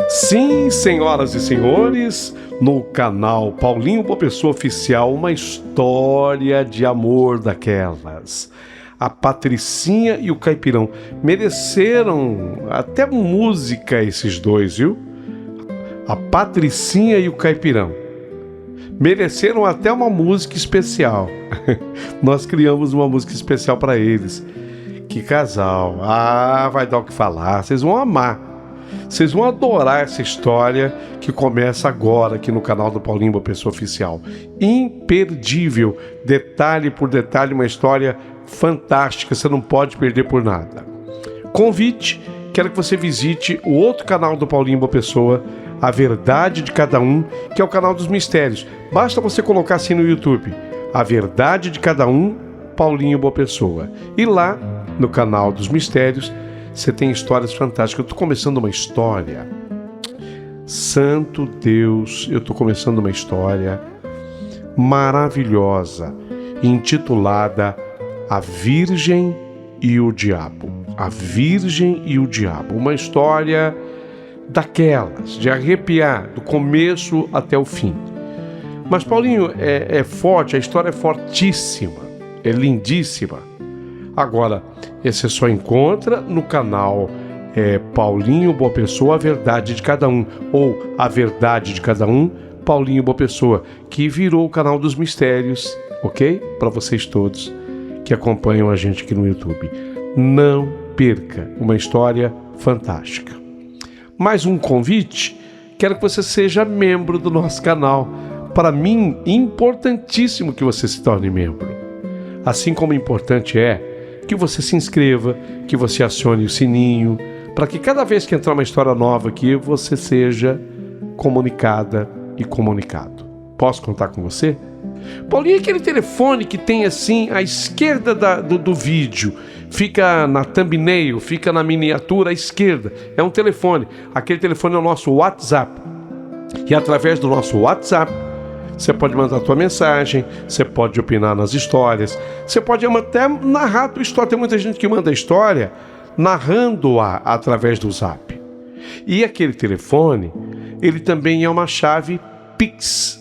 Sim, senhoras e senhores, no canal Paulinho Boa Pessoa Oficial, uma história de amor daquelas. A Patricinha e o Caipirão mereceram até música esses dois, viu? A Patricinha e o Caipirão mereceram até uma música especial. Nós criamos uma música especial para eles. Que casal! Ah, vai dar o que falar, vocês vão amar. Vocês vão adorar essa história que começa agora aqui no canal do Paulinho Boa Pessoa Oficial. Imperdível, detalhe por detalhe, uma história fantástica, você não pode perder por nada. Convite, quero que você visite o outro canal do Paulinho Boa Pessoa, A Verdade de Cada Um, que é o canal dos mistérios. Basta você colocar assim no YouTube, A Verdade de Cada Um, Paulinho Boa Pessoa. E lá, no canal dos mistérios, você tem histórias fantásticas. Eu estou começando uma história. Santo Deus, eu estou começando uma história maravilhosa, intitulada A Virgem e o Diabo. A Virgem e o Diabo. Uma história daquelas, de arrepiar, do começo até o fim. Mas, Paulinho, é forte, a história é fortíssima, é lindíssima. Agora, você só encontra no canal Paulinho Boa Pessoa, A Verdade de Cada Um, ou A Verdade de Cada Um, Paulinho Boa Pessoa, que virou o canal dos mistérios, ok? Para vocês todos que acompanham a gente aqui no YouTube. Não perca, uma história fantástica. Mais um convite, quero que você seja membro do nosso canal. Para mim, importantíssimo que você se torne membro. Assim como importante é que você se inscreva, que você acione o sininho, para que cada vez que entrar uma história nova aqui, você seja comunicada e comunicado. Posso contar com você? Paulinho, aquele telefone que tem assim à esquerda do vídeo, fica na thumbnail, fica na miniatura à esquerda, é um telefone. Aquele telefone é o nosso WhatsApp. E através do nosso WhatsApp, você pode mandar a tua mensagem, você pode opinar nas histórias, você pode até narrar a tua história. Tem muita gente que manda história narrando-a através do Zap. E aquele telefone, ele também é uma chave Pix,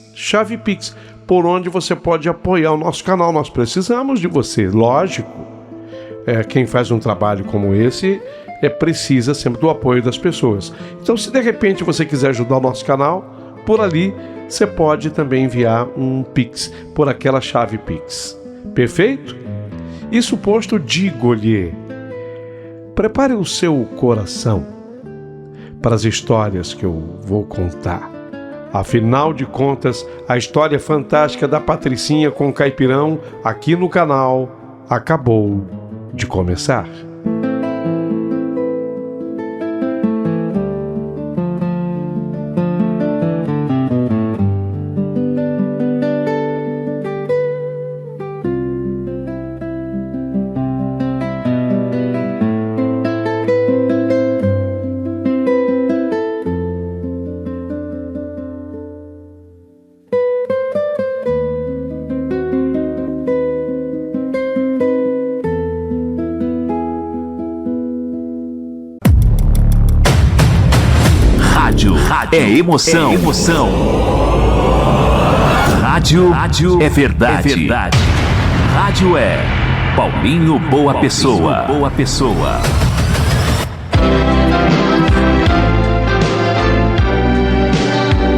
por onde você pode apoiar o nosso canal. Nós precisamos de você, lógico. Quem faz um trabalho como esse precisa sempre do apoio das pessoas. Então, se de repente você quiser ajudar o nosso canal, por ali você pode também enviar um Pix por aquela chave Pix. Perfeito? Isso posto, digo-lhe, prepare o seu coração para as histórias que eu vou contar. Afinal de contas, a história fantástica da Patricinha com o Caipirão aqui no canal acabou de começar. É emoção. Rádio é verdade. Rádio é Paulinho Boa Pessoa.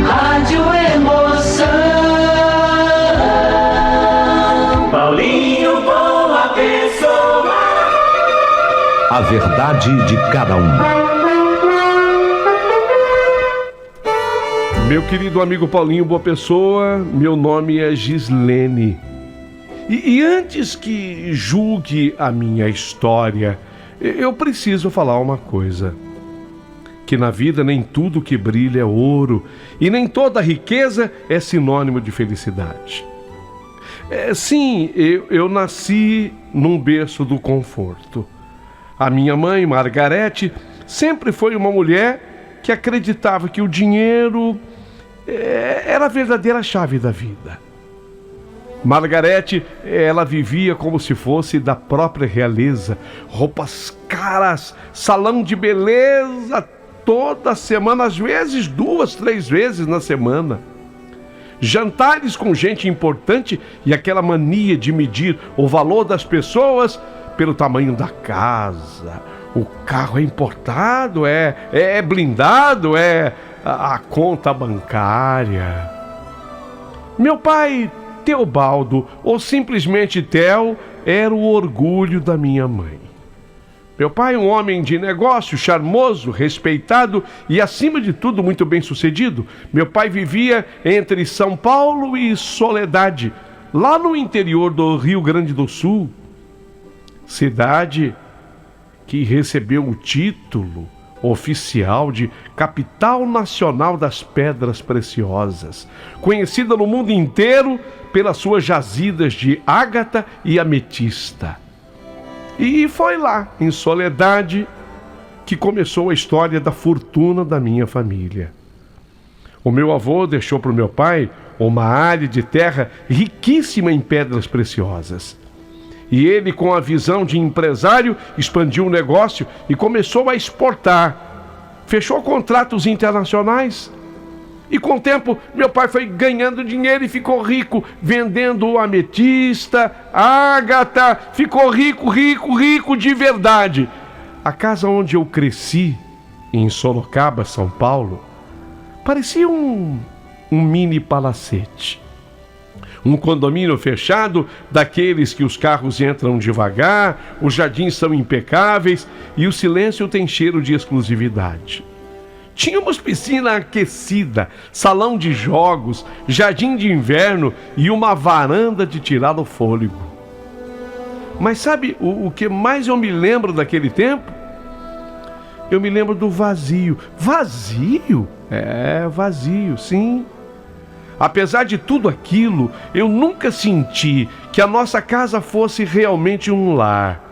Rádio Emoção. verdade de cada um. Meu querido amigo Paulinho Boa Pessoa, meu nome é Gislene. E antes que julgue a minha história, eu preciso falar uma coisa. Que na vida nem tudo que brilha é ouro e nem toda riqueza é sinônimo de felicidade. Sim, eu nasci num berço do conforto. A minha mãe, Margarete, sempre foi uma mulher que acreditava que o dinheiro era a verdadeira chave da vida. Margarete, ela vivia como se fosse da própria realeza. Roupas caras, salão de beleza toda semana, às vezes 2, 3 vezes na semana. Jantares com gente importante e aquela mania de medir o valor das pessoas pelo tamanho da casa. O carro é importado, é blindado, a conta bancária. Meu pai, Teobaldo, ou simplesmente Theo, era o orgulho da minha mãe. Meu pai, um homem de negócio, charmoso, respeitado e, acima de tudo, muito bem-sucedido. Meu pai vivia entre São Paulo e Soledade, lá no interior do Rio Grande do Sul. Cidade que recebeu o título oficial de Capital Nacional das Pedras Preciosas, conhecida no mundo inteiro pelas suas jazidas de ágata e ametista. E foi lá, em Soledade, que começou a história da fortuna da minha família. O meu avô deixou para o meu pai uma área de terra riquíssima em pedras preciosas. E ele, com a visão de empresário, expandiu o negócio e começou a exportar. Fechou contratos internacionais. E com o tempo, meu pai foi ganhando dinheiro e ficou rico, vendendo ametista, ágata, ficou rico, rico, rico de verdade. A casa onde eu cresci, em Sorocaba, São Paulo, parecia um mini palacete. Um condomínio fechado, daqueles que os carros entram devagar, os jardins são impecáveis e o silêncio tem cheiro de exclusividade. Tínhamos piscina aquecida, salão de jogos, jardim de inverno e uma varanda de tirar o fôlego. Mas sabe o que mais eu me lembro daquele tempo? Eu me lembro do vazio. Vazio? Vazio, sim. Apesar de tudo aquilo, eu nunca senti que a nossa casa fosse realmente um lar.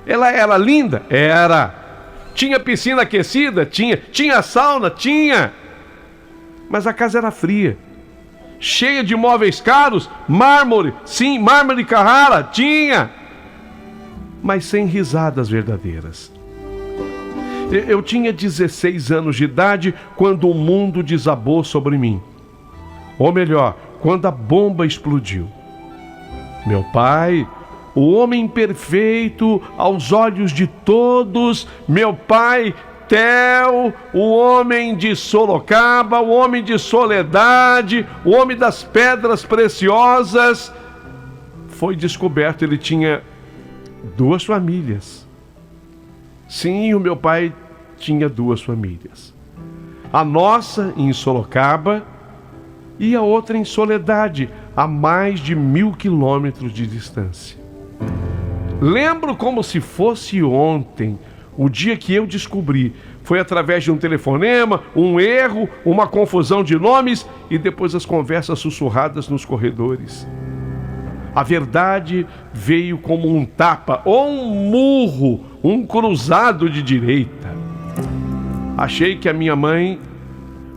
Ela era linda? Era. Tinha piscina aquecida? Tinha sauna? Tinha. Mas a casa era fria. Cheia de móveis caros? Mármore? Sim, mármore Carrara? Tinha. Mas sem risadas verdadeiras. Eu tinha 16 anos de idade quando o mundo desabou sobre mim. Ou melhor, quando a bomba explodiu. Meu pai, o homem perfeito aos olhos de todos, meu pai, Theo, o homem de Sorocaba, o homem de Soledade, o homem das pedras preciosas, foi descoberto. Ele tinha 2 famílias. Sim, o meu pai tinha 2 famílias. A nossa em Sorocaba e a outra em Soledade, a mais de 1.000 quilômetros de distância. Lembro como se fosse ontem, o dia que eu descobri. Foi através de um telefonema, um erro, uma confusão de nomes e depois as conversas sussurradas nos corredores. A verdade veio como um tapa ou um murro, um cruzado de direita. Achei que a minha mãe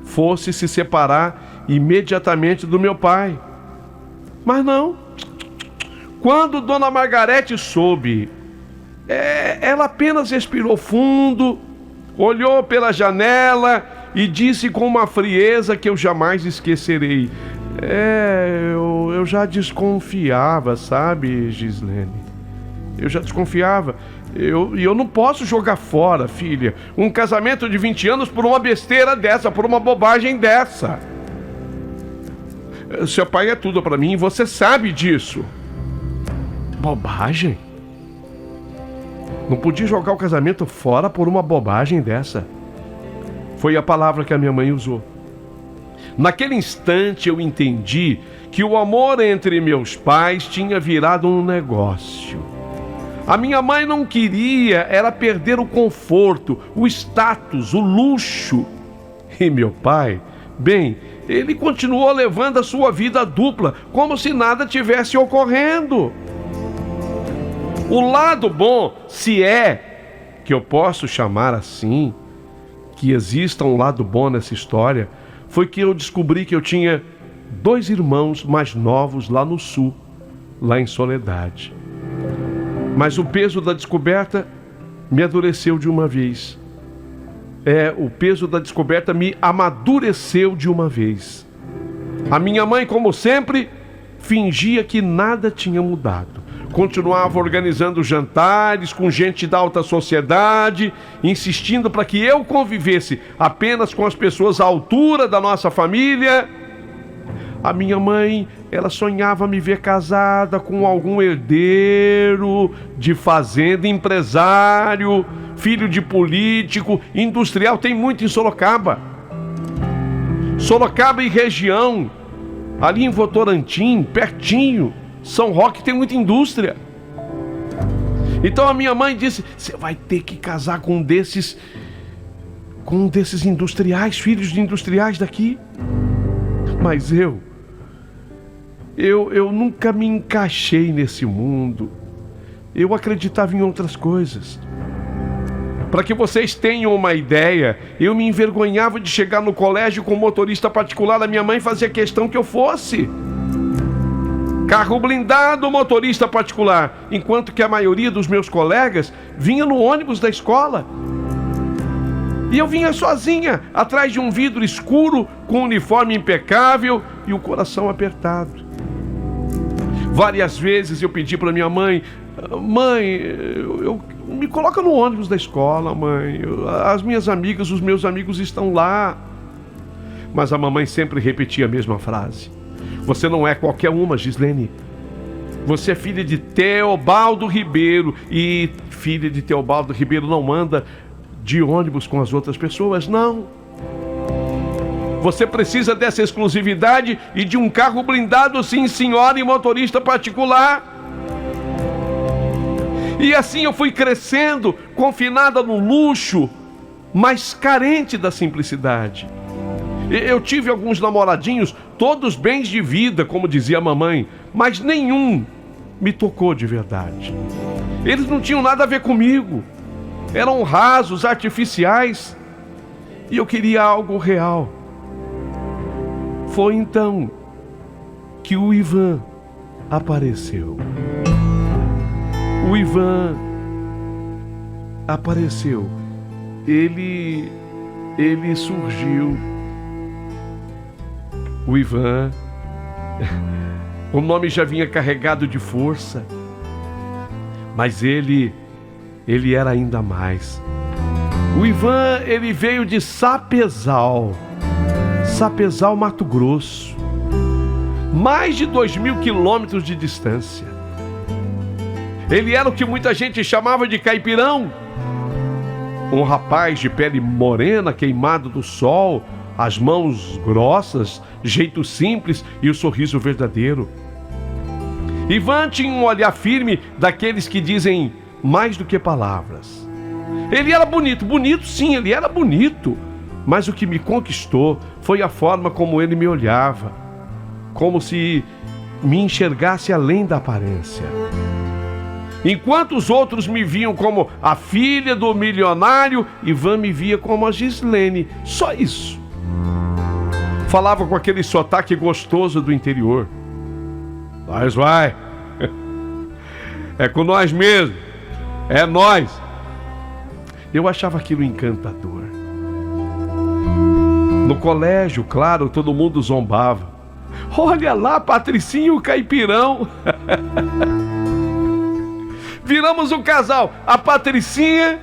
fosse se separar imediatamente do meu pai. Mas não. Quando Dona Margarete soube, ela apenas respirou fundo, olhou pela janela e disse com uma frieza que eu jamais esquecerei: eu já desconfiava, sabe, Gislene? Eu já desconfiava. Eu não posso jogar fora, filha, um casamento de 20 anos por uma besteira dessa, por uma bobagem dessa. Seu pai é tudo pra mim, você sabe disso. Bobagem? Não podia jogar o casamento fora por uma bobagem dessa. Foi a palavra que a minha mãe usou. Naquele instante eu entendi que o amor entre meus pais tinha virado um negócio. A minha mãe não queria era perder o conforto, o status, o luxo. E meu pai, bem, ele continuou levando a sua vida dupla, como se nada tivesse ocorrendo. O lado bom, se é que eu posso chamar assim, que exista um lado bom nessa história, foi que eu descobri que eu tinha 2 irmãos mais novos lá no sul, lá em Soledade. Mas o peso da descoberta me adoeceu de uma vez. O peso da descoberta me amadureceu de uma vez. A minha mãe, como sempre, fingia que nada tinha mudado. Continuava organizando jantares com gente da alta sociedade, insistindo para que eu convivesse apenas com as pessoas à altura da nossa família. A minha mãe, ela sonhava me ver casada com algum herdeiro de fazenda, empresário, filho de político, industrial. Tem muito em Sorocaba. Sorocaba e região, ali em Votorantim, pertinho. São Roque tem muita indústria. Então a minha mãe disse: você vai ter que casar com um desses industriais, filhos de industriais daqui. Mas eu nunca me encaixei nesse mundo. Eu acreditava em outras coisas. Para que vocês tenham uma ideia, eu me envergonhava de chegar no colégio com motorista particular. A minha mãe fazia questão que eu fosse. Carro blindado, motorista particular, enquanto que a maioria dos meus colegas vinha no ônibus da escola. E eu vinha sozinha, atrás de um vidro escuro, com um uniforme impecável e o coração apertado. Várias vezes eu pedi para minha mãe: mãe, me coloca no ônibus da escola, mãe. As minhas amigas, os meus amigos estão lá. Mas a mamãe sempre repetia a mesma frase: você não é qualquer uma, Gislene. Você é filha de Teobaldo Ribeiro. E filha de Teobaldo Ribeiro não anda de ônibus com as outras pessoas, não. Você precisa dessa exclusividade e de um carro blindado, sim, senhora, e motorista particular. E assim eu fui crescendo, confinada no luxo, mas carente da simplicidade. Eu tive alguns namoradinhos, todos bens de vida, como dizia a mamãe, mas nenhum me tocou de verdade. Eles não tinham nada a ver comigo. Eram rasos, artificiais. E eu queria algo real. Foi então que o Ivan apareceu. O Ivan apareceu. Ele surgiu. O Ivan, o nome já vinha carregado de força, mas ele era ainda mais. O Ivan, ele veio de Sapezal, Mato Grosso, mais de 2.000 quilômetros de distância. Ele era o que muita gente chamava de caipirão, um rapaz de pele morena, queimado do sol, as mãos grossas, jeito simples e o sorriso verdadeiro. Ivan tinha um olhar firme daqueles que dizem mais do que palavras. Ele era bonito, sim, ele era bonito. Mas o que me conquistou foi a forma como ele me olhava, como se me enxergasse além da aparência. Enquanto os outros me viam como a filha do milionário, Ivan me via como a Gislene, só isso. Falava com aquele sotaque gostoso do interior. Nós vai. É com nós mesmo. É nós. Eu achava aquilo encantador. No colégio, claro, todo mundo zombava. Olha lá, Patricinho e o Caipirão. Viramos um casal, a Patricinha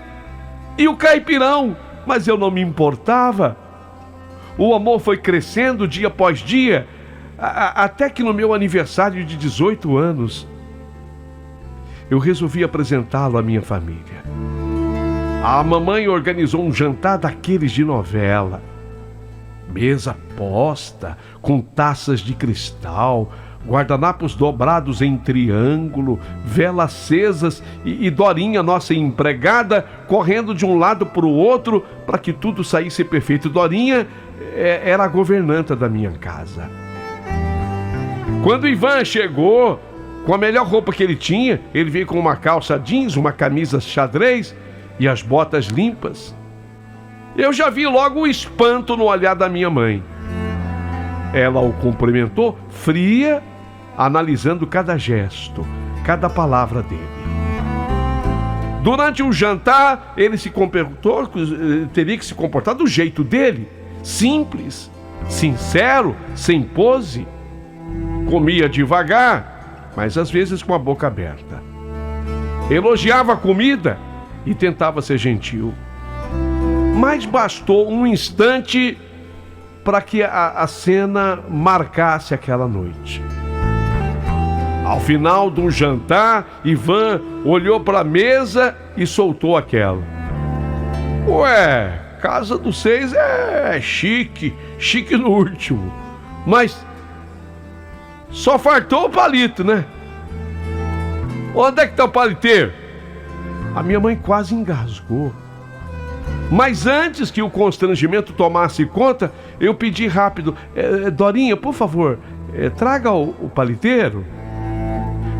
e o Caipirão. Mas eu não me importava. O amor foi crescendo dia após dia, até que no meu aniversário de 18 anos, eu resolvi apresentá-lo à minha família. A mamãe organizou um jantar daqueles de novela. Mesa posta, com taças de cristal, guardanapos dobrados em triângulo, velas acesas e Dorinha, nossa empregada, correndo de um lado para o outro para que tudo saísse perfeito. Dorinha era a governanta da minha casa. Quando o Ivan chegou, com a melhor roupa que ele tinha, ele veio com uma calça jeans, uma camisa xadrez e as botas limpas. Eu já vi logo o espanto no olhar da minha mãe. Ela o cumprimentou, fria, analisando cada gesto, cada palavra dele. Durante o jantar, ele se comportou, teria que se comportar do jeito dele, simples, sincero, sem pose. Comia devagar, mas às vezes com a boca aberta. Elogiava a comida e tentava ser gentil. Mas bastou um instante para que a cena marcasse aquela noite. Ao final do jantar, Ivan olhou para a mesa e soltou aquela: "Ué, casa dos seis é chique, chique no último. Mas só fartou o palito, né? Onde é que tá o paliteiro?" A minha mãe quase engasgou. Mas antes que o constrangimento tomasse conta, eu pedi rápido: "Dorinha, por favor, traga o paliteiro."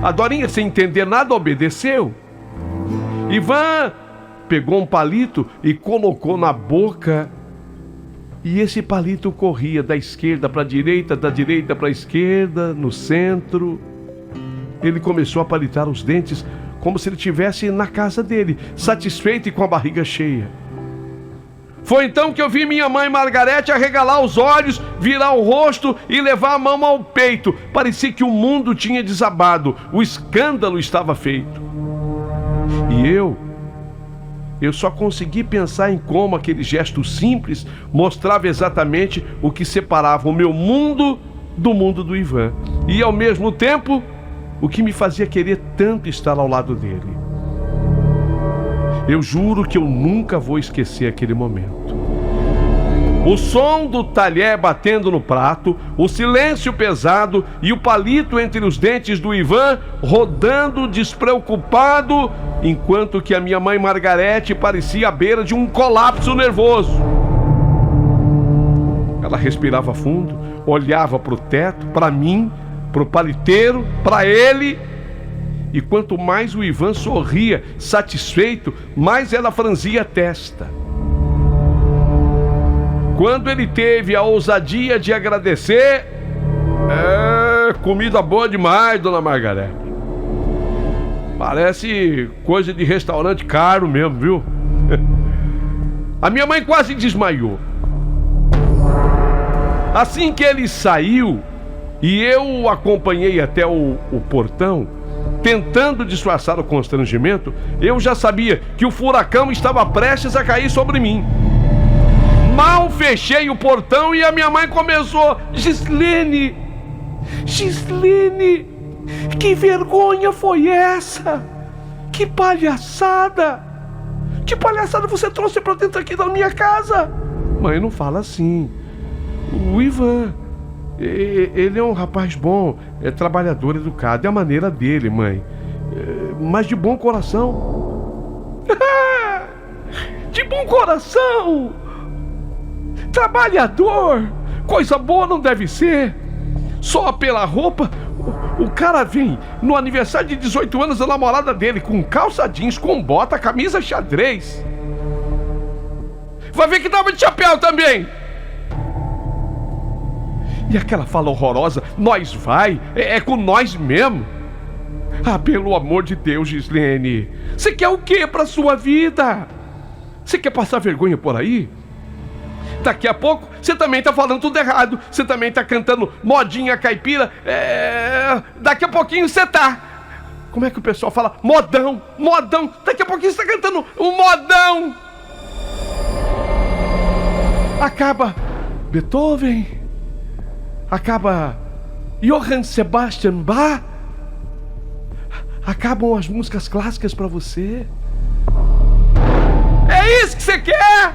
A Dorinha, sem entender nada, obedeceu. Ivan pegou um palito e colocou na boca. E esse palito corria da esquerda para a direita, da direita para a esquerda, no centro. Ele começou a palitar os dentes como se ele estivesse na casa dele, satisfeito e com a barriga cheia. Foi então que eu vi minha mãe Margarete arregalar os olhos, virar o rosto e levar a mão ao peito. Parecia que o mundo tinha desabado, o escândalo estava feito. E eu só consegui pensar em como aquele gesto simples mostrava exatamente o que separava o meu mundo do mundo do Ivan. E ao mesmo tempo, o que me fazia querer tanto estar ao lado dele. Eu juro que eu nunca vou esquecer aquele momento. O som do talher batendo no prato, o silêncio pesado e o palito entre os dentes do Ivan rodando despreocupado, enquanto que a minha mãe Margarete parecia à beira de um colapso nervoso. Ela respirava fundo, olhava para o teto, para mim, para o paliteiro, para ele. E quanto mais o Ivan sorria, satisfeito, mais ela franzia a testa. Quando ele teve a ousadia de agradecer: comida boa demais, dona Margarete. Parece coisa de restaurante caro mesmo, viu? A minha mãe quase desmaiou. Assim que ele saiu e eu o acompanhei até o portão, tentando disfarçar o constrangimento, eu já sabia que o furacão estava prestes a cair sobre mim. Mal fechei o portão e a minha mãe começou: Gislene, Gislene, que vergonha foi essa? Que palhaçada! Que palhaçada você trouxe pra dentro aqui da minha casa? Mãe, não fala assim. O Ivan, ele é um rapaz bom, é trabalhador, educado, é a maneira dele, mãe. Mas de bom coração. De bom coração! Trabalhador! Coisa boa não deve ser. Só pela roupa, o cara vem no aniversário de 18 anos da namorada dele com calça jeans, com bota, camisa xadrez. Vai ver que tava de chapéu também. E aquela fala horrorosa: nós vai, é com nós mesmo. Ah, pelo amor de Deus, Gislene, você quer o quê pra sua vida? Você quer passar vergonha por aí? Daqui a pouco você também tá falando tudo errado. Você também tá cantando modinha caipira. Daqui a pouquinho você tá. Como é que o pessoal fala? Modão, modão. Daqui a pouquinho você tá cantando um modão. Acaba Beethoven. Acaba Johann Sebastian Bach. Acabam as músicas clássicas pra você. É isso que você quer?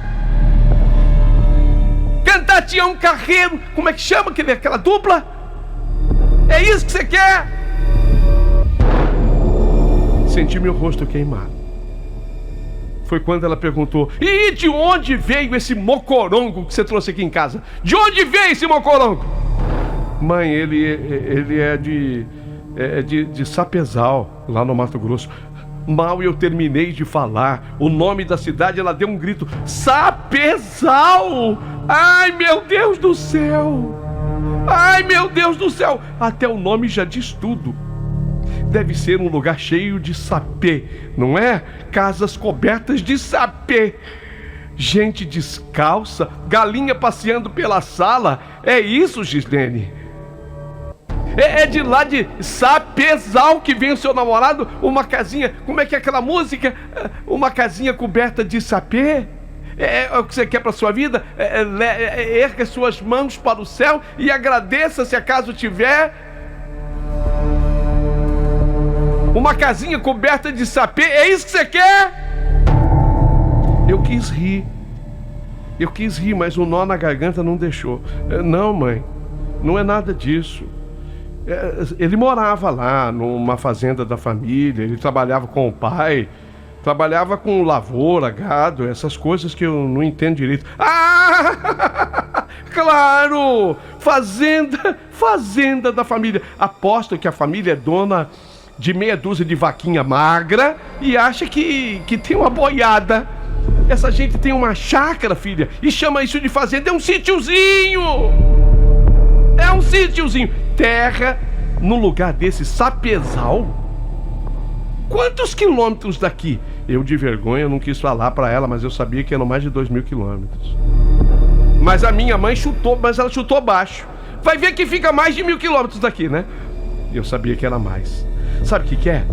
Cantar Tião Carreiro, como é que chama aquela dupla? É isso que você quer? Senti meu rosto queimado. Foi quando ela perguntou: e de onde veio esse mocorongo que você trouxe aqui em casa? De onde veio esse mocorongo? Mãe, ele é de Sapezal, lá no Mato Grosso. Mal eu terminei de falar o nome da cidade, ela deu um grito: Sapezal! Ai, meu Deus do céu! Ai, meu Deus do céu! Até o nome já diz tudo. Deve ser um lugar cheio de sapê, não é? Casas cobertas de sapê. Gente descalça, galinha passeando pela sala. É isso, Gislene? É de lá de Sapezal que vem o seu namorado? Uma casinha, como é que é aquela música? Uma casinha coberta de sapê? É o que você quer para sua vida? Erga suas mãos para o céu e agradeça se acaso tiver. Uma casinha coberta de sapê, é isso que você quer? Eu quis rir, mas o nó na garganta não deixou. Não, mãe, não é nada disso. Ele morava lá numa fazenda da família, ele trabalhava com o pai, trabalhava com lavoura, gado, essas coisas que eu não entendo direito. Ah, claro, fazenda da família. Aposto que a família é dona de meia dúzia de vaquinha magra e acha que tem uma boiada. Essa gente tem uma chácara, filha, e chama isso de fazenda. É um sítiozinho. É um sítiozinho. Terra num lugar desse, Sapezal? Quantos quilômetros daqui? Eu de vergonha não quis falar pra ela, mas eu sabia que eram mais de 2.000 quilômetros. Mas a minha mãe chutou, mas ela chutou baixo. Vai ver que fica mais de 1.000 quilômetros daqui, né? Eu sabia que era mais. Sabe o que é?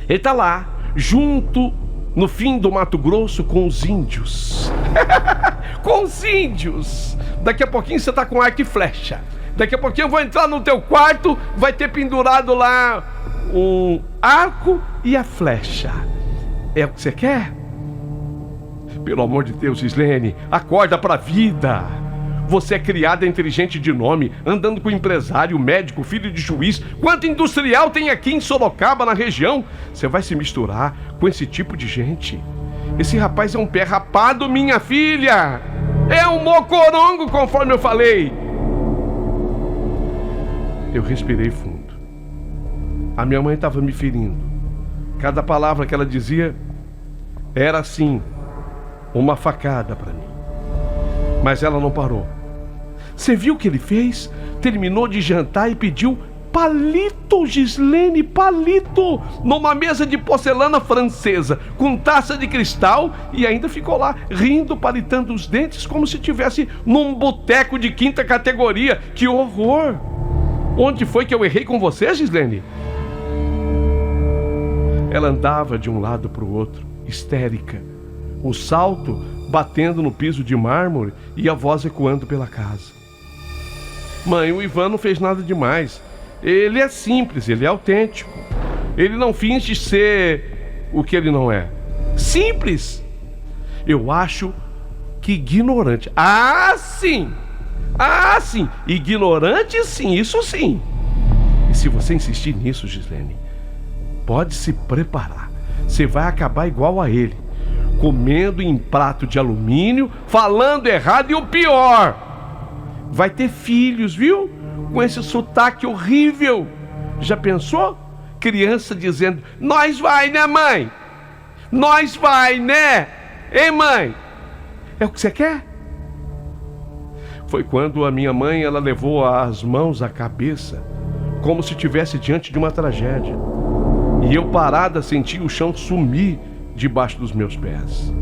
Ele tá lá, junto, no fim do Mato Grosso, com os índios. Com os índios. Daqui a pouquinho você tá com arco e flecha. Daqui a pouquinho eu vou entrar no teu quarto, vai ter pendurado lá um arco e a flecha. É o que você quer? Pelo amor de Deus, Gislene, acorda pra vida. Você é criada entre gente de nome, andando com empresário, médico, filho de juiz. Quanto industrial tem aqui em Sorocaba, na região? Você vai se misturar com esse tipo de gente? Esse rapaz é um pé rapado, minha filha. É um mocorongo, conforme eu falei. Eu respirei fundo. A minha mãe estava me ferindo. Cada palavra que ela dizia era assim, uma facada para mim. Mas ela não parou. Você viu o que ele fez? Terminou de jantar e pediu palito, Gislene, palito, numa mesa de porcelana francesa, com taça de cristal, e ainda ficou lá, rindo, palitando os dentes, como se estivesse num boteco de 5ª categoria. Que horror! Onde foi que eu errei com você, Gislene? Ela andava de um lado para o outro, histérica, o salto batendo no piso de mármore e a voz ecoando pela casa. Mãe, o Ivan não fez nada demais. Ele é simples, ele é autêntico. Ele não finge ser o que ele não é. Simples. Eu acho que ignorante. Ah, sim! Ah, sim! Ignorante, sim, isso sim. E se você insistir nisso, Gislene, pode se preparar. Você vai acabar igual a ele, comendo em prato de alumínio, falando errado, e o pior, vai ter filhos, viu? Com esse sotaque horrível. Já pensou? Criança dizendo: nós vai, né, mãe? Nós vai, né? Hein, mãe? É o que você quer? Foi quando a minha mãe, ela levou as mãos à cabeça, como se estivesse diante de uma tragédia. E eu, parada, senti o chão sumir debaixo dos meus pés.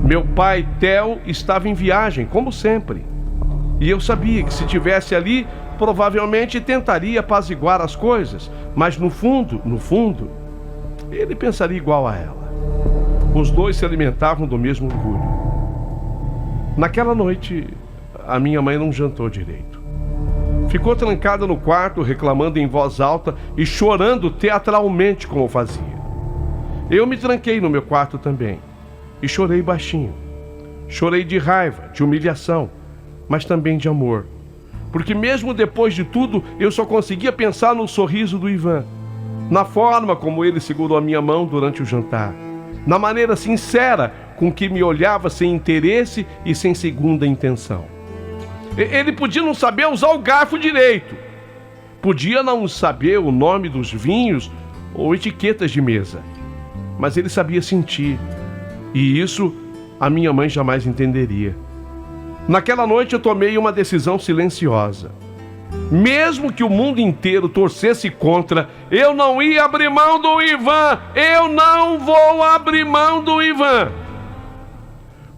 Meu pai, Theo, estava em viagem, como sempre. E eu sabia que se estivesse ali, provavelmente tentaria apaziguar as coisas. Mas no fundo, ele pensaria igual a ela. Os dois se alimentavam do mesmo orgulho. Naquela noite, a minha mãe não jantou direito. Ficou trancada no quarto, reclamando em voz alta e chorando teatralmente como fazia. Eu me tranquei no meu quarto também e chorei baixinho. Chorei de raiva, de humilhação, mas também de amor. Porque mesmo depois de tudo, eu só conseguia pensar no sorriso do Ivan, na forma como ele segurou a minha mão durante o jantar, na maneira sincera com que me olhava sem interesse e sem segunda intenção. Ele podia não saber usar o garfo direito, podia não saber o nome dos vinhos ou etiquetas de mesa, mas ele sabia sentir, e isso a minha mãe jamais entenderia. Naquela noite eu tomei uma decisão silenciosa. Mesmo que o mundo inteiro torcesse contra, eu não ia abrir mão do Ivan. Eu não vou abrir mão do Ivan.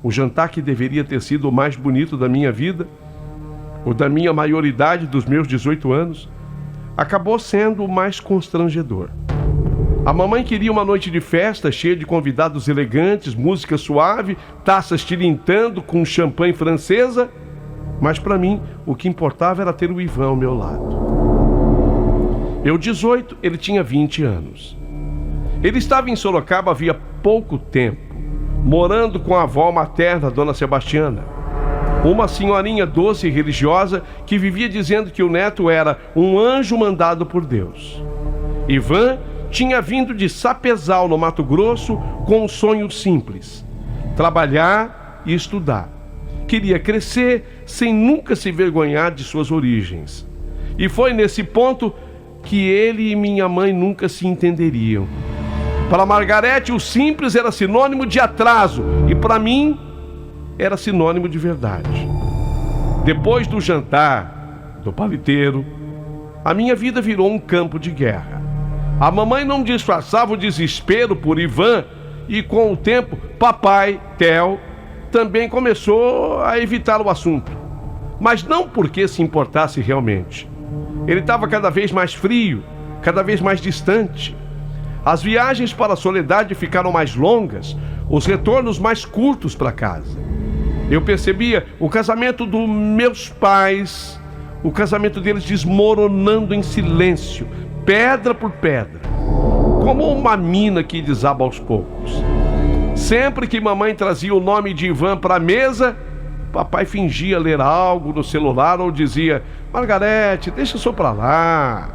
O jantar que deveria ter sido o mais bonito da minha vida, ou da minha maioridade dos meus 18 anos, acabou sendo o mais constrangedor. A mamãe queria uma noite de festa cheia de convidados elegantes, música suave, taças tilintando com champanhe francesa, mas para mim o que importava era ter o Ivan ao meu lado. Eu 18, ele tinha 20 anos. Ele estava em Sorocaba havia pouco tempo, morando com a avó materna, Dona Sebastiana, uma senhorinha doce e religiosa que vivia dizendo que o neto era um anjo mandado por Deus. Ivan tinha vindo de Sapezal, no Mato Grosso, com um sonho simples: trabalhar e estudar. Queria crescer sem nunca se vergonhar de suas origens. E foi nesse ponto que ele e minha mãe nunca se entenderiam. Para Margarete, o simples era sinônimo de atraso, e para mim era sinônimo de verdade. Depois do jantar, do paliteiro, a minha vida virou um campo de guerra. A mamãe não disfarçava o desespero por Ivan e, com o tempo, papai, Theo, também começou a evitar o assunto. Mas não porque se importasse realmente. Ele estava cada vez mais frio, cada vez mais distante. As viagens para a Soledade ficaram mais longas, os retornos mais curtos para casa. Eu percebia o casamento dos meus pais, o casamento deles desmoronando em silêncio, pedra por pedra, como uma mina que desaba aos poucos. Sempre que mamãe trazia o nome de Ivan para a mesa, papai fingia ler algo no celular ou dizia: Margarete, deixa isso pra lá,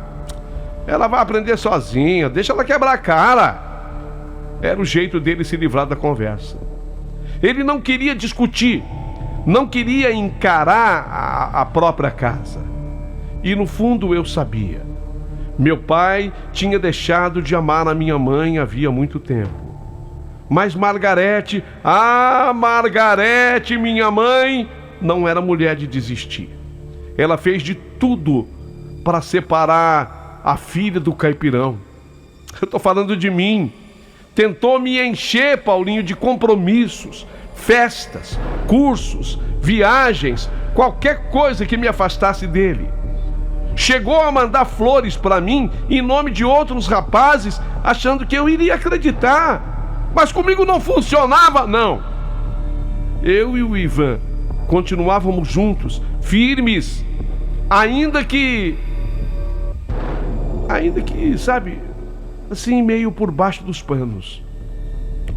ela vai aprender sozinha, deixa ela quebrar a cara. Era o jeito dele se livrar da conversa. Ele não queria discutir, não queria encarar a própria casa. E no fundo eu sabia. Meu pai tinha deixado de amar a minha mãe havia muito tempo. Mas Margarete, Margarete, minha mãe, não era mulher de desistir. Ela fez de tudo para separar a filha do caipirão. Eu estou falando de mim. Tentou me encher, Paulinho, de compromissos, festas, cursos, viagens, qualquer coisa que me afastasse dele. Chegou a mandar flores para mim em nome de outros rapazes, achando que eu iria acreditar. Mas comigo não funcionava, não. Eu e o Ivan continuávamos juntos, firmes, ainda que, sabe, assim, meio por baixo dos panos.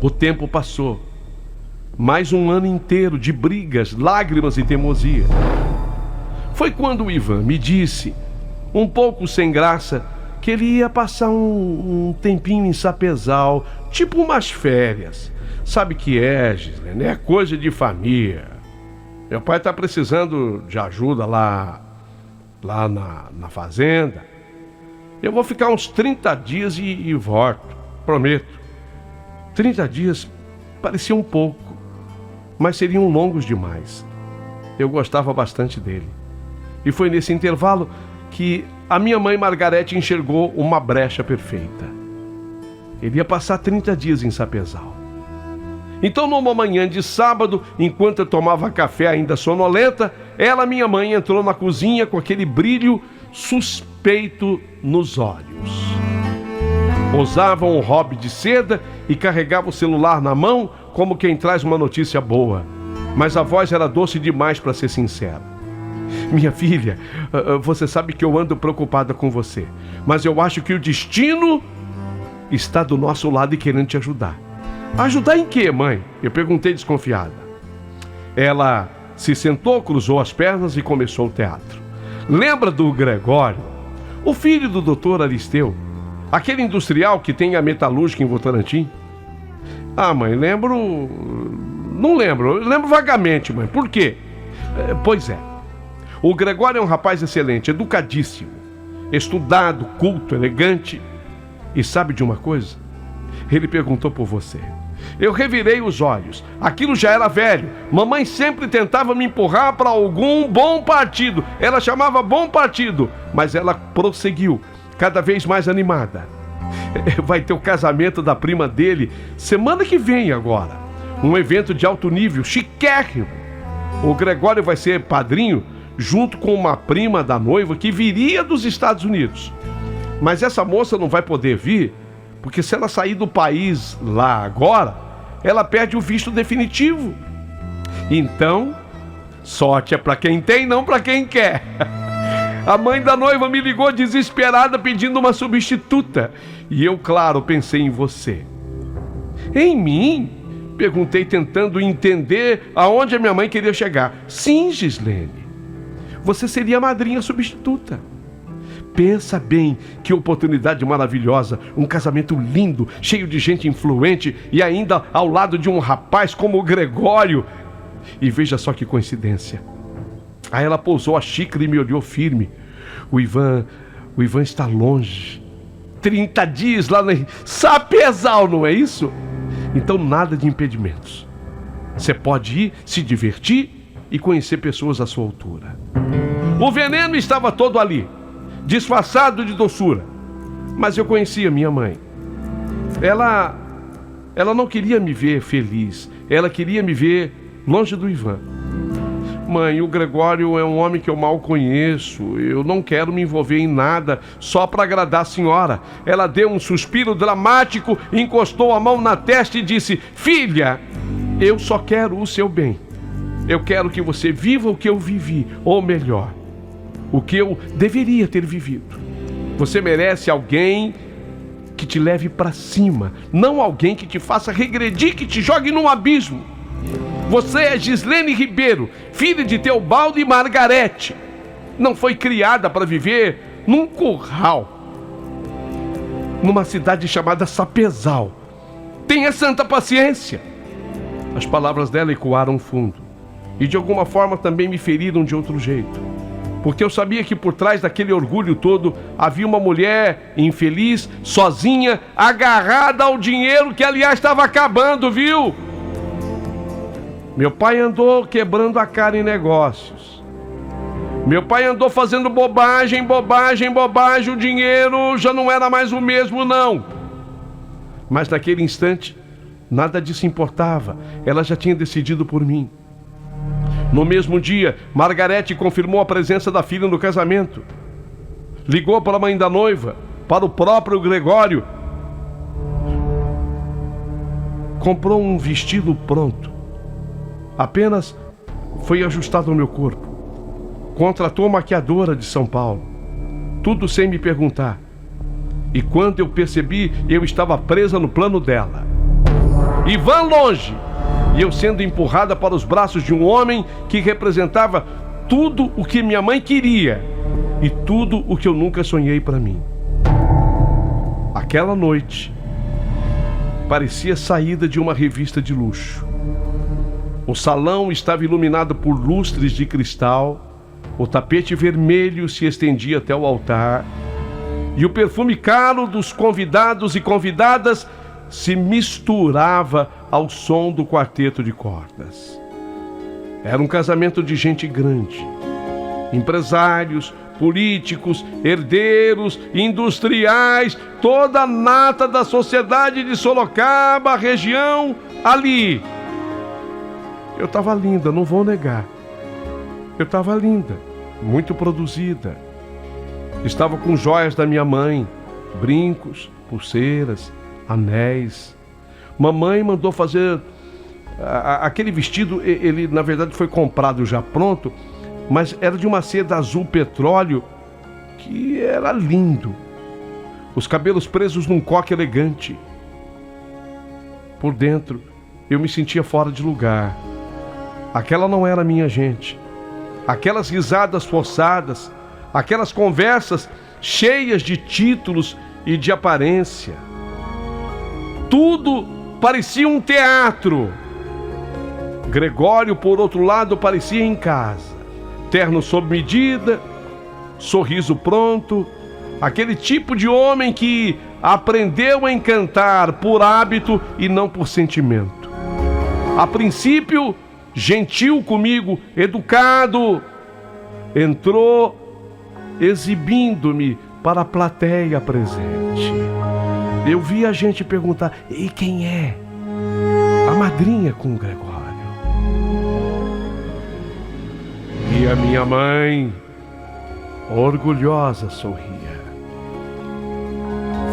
O tempo passou. Mais um ano inteiro de brigas, lágrimas e teimosia. Foi quando o Ivan me disse, um pouco sem graça, que ele ia passar um tempinho em Sapezal, tipo umas férias. Sabe que é, Gislene, é coisa de família. Meu pai tá precisando de ajuda lá na fazenda. Eu vou ficar uns 30 dias e volto, prometo. 30 dias parecia um pouco, mas seriam longos demais. Eu gostava bastante dele. E foi nesse intervalo que a minha mãe Margarete enxergou uma brecha perfeita. Ele ia passar 30 dias em Sapezal. Então, numa manhã de sábado, enquanto eu tomava café ainda sonolenta, ela, minha mãe, entrou na cozinha com aquele brilho suspeito nos olhos. Usava um hobby de seda e carregava o celular na mão como quem traz uma notícia boa. Mas a voz era doce demais para ser sincera. Minha filha, você sabe que eu ando preocupada com você, mas eu acho que o destino está do nosso lado e querendo te ajudar. Ajudar em quê, mãe? Eu perguntei desconfiada. Ela se sentou, cruzou as pernas e começou o teatro. Lembra do Gregório, o filho do doutor Aristeu, aquele industrial que tem a metalúrgica em Votorantim? Ah, mãe, lembro... Não lembro, eu lembro vagamente, mãe. Por quê? Pois é. O Gregório é um rapaz excelente, educadíssimo, estudado, culto, elegante. E sabe de uma coisa? Ele perguntou por você. Eu revirei os olhos. Aquilo já era velho. Mamãe sempre tentava me empurrar para algum bom partido. Ela chamava bom partido, mas ela prosseguiu, cada vez mais animada. Vai ter o casamento da prima dele semana que vem agora. Um evento de alto nível, chiquérrimo. O Gregório vai ser padrinho junto com uma prima da noiva que viria dos Estados Unidos. Mas essa moça não vai poder vir, porque se ela sair do país lá agora, ela perde o visto definitivo. Então, sorte é para quem tem, não para quem quer. A mãe da noiva me ligou desesperada pedindo uma substituta. E eu, claro, pensei em você. Em mim? Perguntei tentando entender aonde a minha mãe queria chegar. Sim, Gislene. Você seria a madrinha substituta. Pensa bem, que oportunidade maravilhosa, um casamento lindo, cheio de gente influente e ainda ao lado de um rapaz como o Gregório. E veja só que coincidência. Aí ela pousou a xícara e me olhou firme. O Ivan está longe. 30 dias lá em Sapezal, não é isso? Então nada de impedimentos. Você pode ir, se divertir e conhecer pessoas à sua altura. O veneno estava todo ali, disfarçado de doçura. Mas eu conhecia minha mãe. Ela não queria me ver feliz. Ela queria me ver longe do Ivan. Mãe, o Gregório é um homem que eu mal conheço. Eu não quero me envolver em nada só para agradar a senhora. Ela deu um suspiro dramático, encostou a mão na testa e disse: filha, eu só quero o seu bem. Eu quero que você viva o que eu vivi, ou melhor, o que eu deveria ter vivido. Você merece alguém que te leve para cima, não alguém que te faça regredir, que te jogue num abismo. Você é Gislene Ribeiro, filha de Teobaldo e Margarete. Não foi criada para viver num curral, numa cidade chamada Sapezal. Tenha santa paciência. As palavras dela ecoaram fundo e de alguma forma também me feriram de outro jeito, porque eu sabia que por trás daquele orgulho todo havia uma mulher infeliz, sozinha, agarrada ao dinheiro que aliás estava acabando, viu? Meu pai andou quebrando a cara em negócios. Meu pai andou fazendo bobagem, o dinheiro já não era mais o mesmo, não. Mas naquele instante, nada disso importava. Ela já tinha decidido por mim. No mesmo dia, Margarete confirmou a presença da filha no casamento. Ligou para a mãe da noiva, para o próprio Gregório. Comprou um vestido pronto. Apenas foi ajustado ao meu corpo. Contratou maquiadora de São Paulo. Tudo sem me perguntar. E quando eu percebi, eu estava presa no plano dela. Ivan longe, e eu sendo empurrada para os braços de um homem que representava tudo o que minha mãe queria e tudo o que eu nunca sonhei para mim. Aquela noite parecia saída de uma revista de luxo. O salão estava iluminado por lustres de cristal, o tapete vermelho se estendia até o altar e o perfume caro dos convidados e convidadas se misturava ao som do quarteto de cordas. Era um casamento de gente grande, empresários, políticos, herdeiros, industriais, toda a nata da sociedade de Sorocaba, região, ali. Eu estava linda, não vou negar. Eu estava linda, muito produzida. Estava com joias da minha mãe, brincos, pulseiras, anéis. Mamãe mandou fazer aquele vestido, ele na verdade foi comprado já pronto, mas era de uma seda azul petróleo que era lindo. Os cabelos presos num coque elegante. Por dentro, eu me sentia fora de lugar. Aquela não era minha gente. Aquelas risadas forçadas, aquelas conversas cheias de títulos e de aparência. Tudo parecia um teatro. Gregório, por outro lado, parecia em casa. Terno sob medida, sorriso pronto, aquele tipo de homem que aprendeu a encantar por hábito e não por sentimento. A princípio, gentil comigo, educado, entrou exibindo-me para a plateia presente. Eu vi a gente perguntar: e quem é? A madrinha com o Gregório. E a minha mãe, orgulhosa, sorria.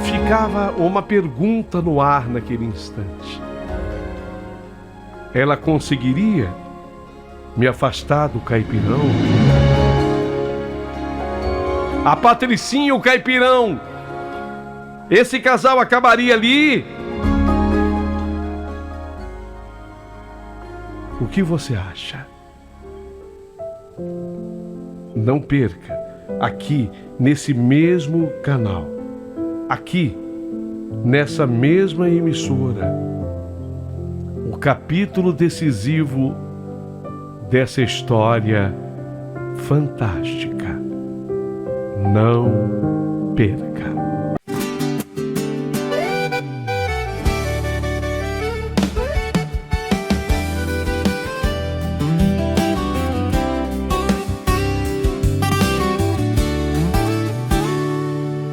Ficava uma pergunta no ar naquele instante. Ela conseguiria me afastar do caipirão? A Patricinha e o caipirão, esse casal acabaria ali? O que você acha? Não perca, aqui nesse mesmo canal, aqui nessa mesma emissora, o capítulo decisivo dessa história fantástica. Não perca.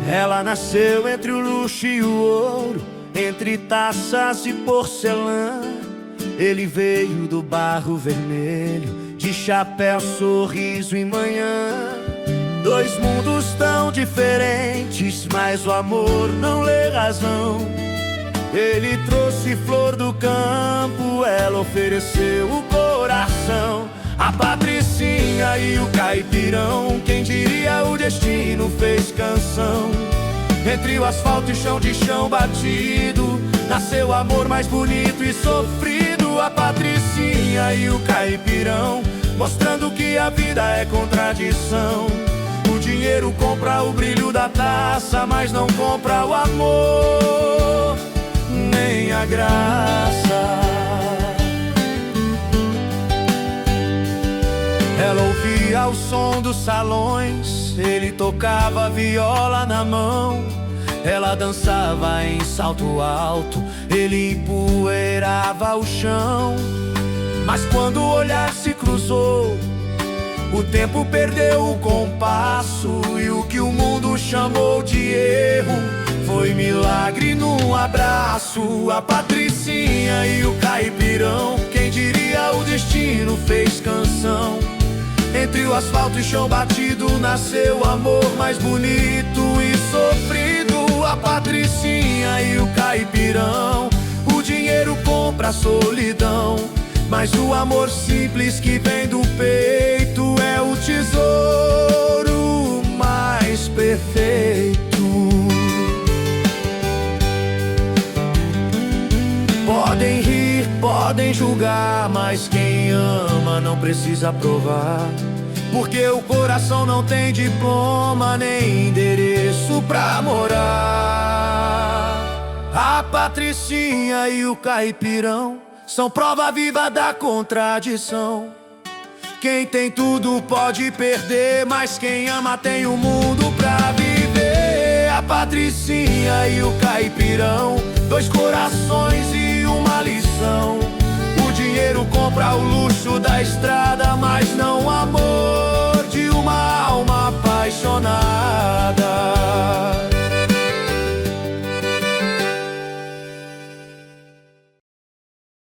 Ela nasceu entre o luxo e o ouro, entre taças e porcelana. Ele veio do barro vermelho, de chapéu, sorriso e manhã. Dois mundos tão diferentes, mas o amor não lê razão. Ele trouxe flor do campo, ela ofereceu o coração. A Patricinha e o caipirão, quem diria o destino fez canção. Entre o asfalto e chão de chão batido, nasceu o amor mais bonito e sofrido. A Patricinha e o caipirão, mostrando que a vida é contradição. O dinheiro compra o brilho da taça, mas não compra o amor, nem a graça. Ela ouvia o som dos salões, ele tocava viola na mão. Ela dançava em salto alto, ele empoeirava o chão. Mas quando o olhar se cruzou, o tempo perdeu o compasso, e o que o mundo chamou de erro foi milagre num abraço. A Patricinha e o caipirão, quem diria o destino fez canção. Entre o asfalto e chão batido, nasceu o amor mais bonito e sofrido. A Patricinha e o caipirão, o dinheiro compra a solidão, mas o amor simples que vem do peito é o tesouro mais perfeito. Podem rir, podem julgar, mas quem ama não precisa provar, porque o coração não tem diploma nem endereço pra morar. A Patricinha e o caipirão são prova viva da contradição. Quem tem tudo pode perder, mas quem ama tem o mundo pra viver. A Patricinha e o caipirão, dois corações e uma lição. O dinheiro compra o luxo da estrada, mas não amor.